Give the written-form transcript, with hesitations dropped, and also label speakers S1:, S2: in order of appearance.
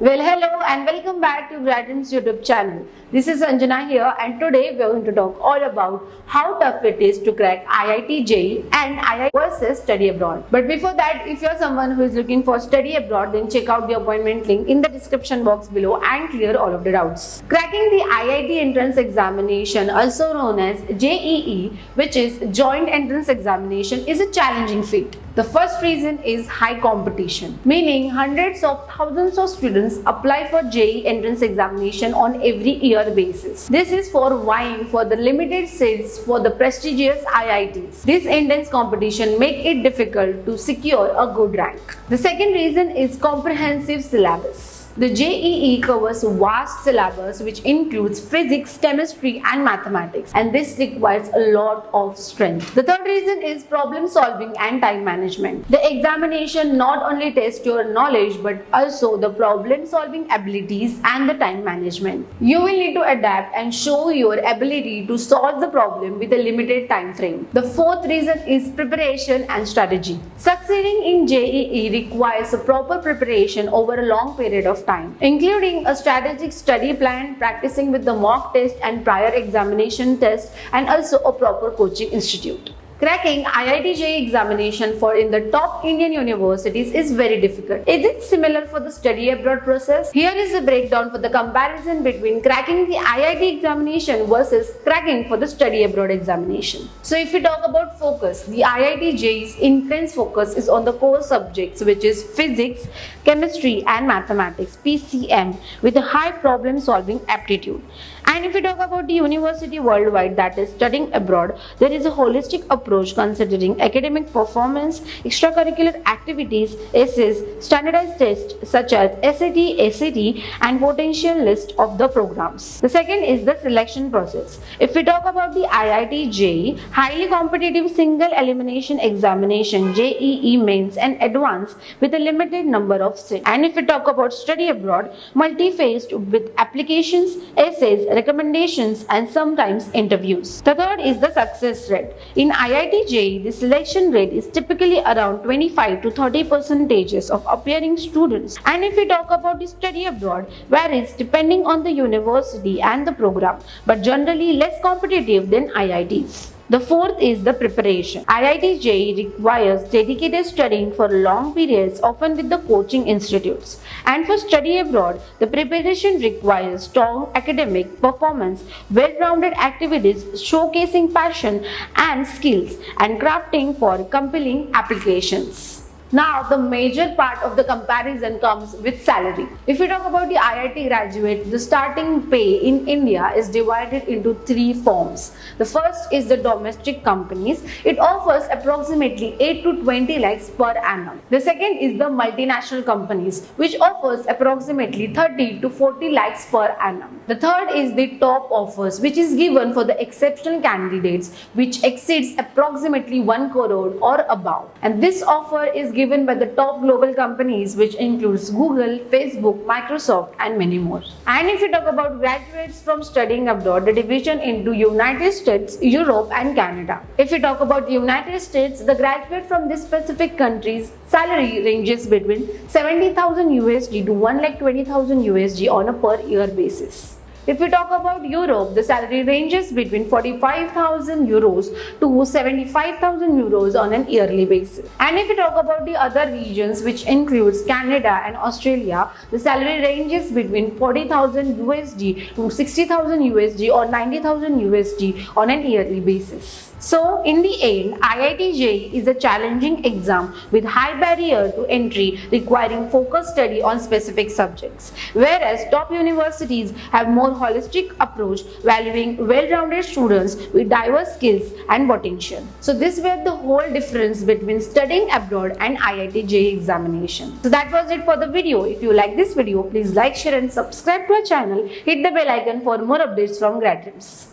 S1: Well, hello and welcome back to Gradrim's YouTube channel. This is Anjana here, and today we are going to talk all about how tough it is to crack IIT JEE and IIT versus study abroad. But before that, if you are someone who is looking for study abroad, then check out the appointment link in the description box below and clear all of the doubts. Cracking the IIT entrance examination, also known as JEE, which is Joint Entrance Examination, is a challenging feat. The first reason is high competition, meaning hundreds of thousands of students apply for JEE entrance examination on every year basis. This is for vying for the limited seats for the prestigious IITs. This intense competition makes it difficult to secure a good rank. The second reason is comprehensive syllabus. The JEE covers vast syllabus which includes physics, chemistry and mathematics, and this requires a lot of strength. The third reason is problem solving and time management. The examination not only tests your knowledge but also the problem solving abilities and the time management. You will need to adapt and show your ability to solve the problem with a limited time frame. The fourth reason is preparation and strategy. Succeeding in JEE requires a proper preparation over a long period of time, including a strategic study plan, practicing with the mock test and prior examination test, and also a proper coaching institute. Cracking IIT JEE examination for in the top Indian universities is very difficult. Is it similar for the study abroad process? Here is a breakdown for the comparison between cracking the IIT examination versus cracking for the study abroad examination. So if we talk about focus, the IIT JEE's intense focus is on the core subjects, which is physics, chemistry and mathematics, PCM, with a high problem solving aptitude. And if we talk about the university worldwide, that is studying abroad, there is a holistic approach considering academic performance, extracurricular activities, essays, standardized tests such as SAT, ACT and potential list of the programs. The second is the selection process. If we talk about the IIT JEE, highly competitive single elimination examination, JEE mains and advanced with a limited number of seats. And if we talk about study abroad, multi-phased with applications, essays, recommendations and sometimes interviews. The third is the success rate. In IIT JEE, the selection rate is typically around 25 to 30% of appearing students. And if we talk about the study abroad, varies depending on the university and the program, but generally less competitive than IITs. The fourth is the preparation. IIT JEE requires dedicated studying for long periods, often with the coaching institutes. And for study abroad, the preparation requires strong academic performance, well-rounded activities showcasing passion and skills, and crafting for compelling applications. Now, the major part of the comparison comes with salary. If we talk about the IIT graduate, the starting pay in India is divided into three forms. The first is the domestic companies. It offers approximately 8 to 20 lakhs per annum. The second is the multinational companies, which offers approximately 30 to 40 lakhs per annum. The third is the top offers, which is given for the exceptional candidates, which exceeds approximately 1 crore or above. And this offer is given by the top global companies, which includes Google, Facebook, Microsoft and many more. And if we talk about graduates from studying abroad, the division into United States, Europe and Canada. If we talk about the United States, the graduate from this specific country's salary ranges between 70,000 USD to 1,20,000 USD on a per year basis. If we talk about Europe, the salary ranges between 45,000 euros to 75,000 euros on an yearly basis. And if we talk about the other regions, which includes Canada and Australia, the salary ranges between 40,000 USD to 60,000 USD or 90,000 USD on an yearly basis. So, in the end, IIT JEE is a challenging exam with high barrier to entry requiring focused study on specific subjects, whereas top universities have more holistic approach valuing well-rounded students with diverse skills and potential. So, this were the whole difference between studying abroad and IIT JEE examination. So, that was it for the video. If you like this video, please like, share and subscribe to our channel. Hit the bell icon for more updates from Gradrims.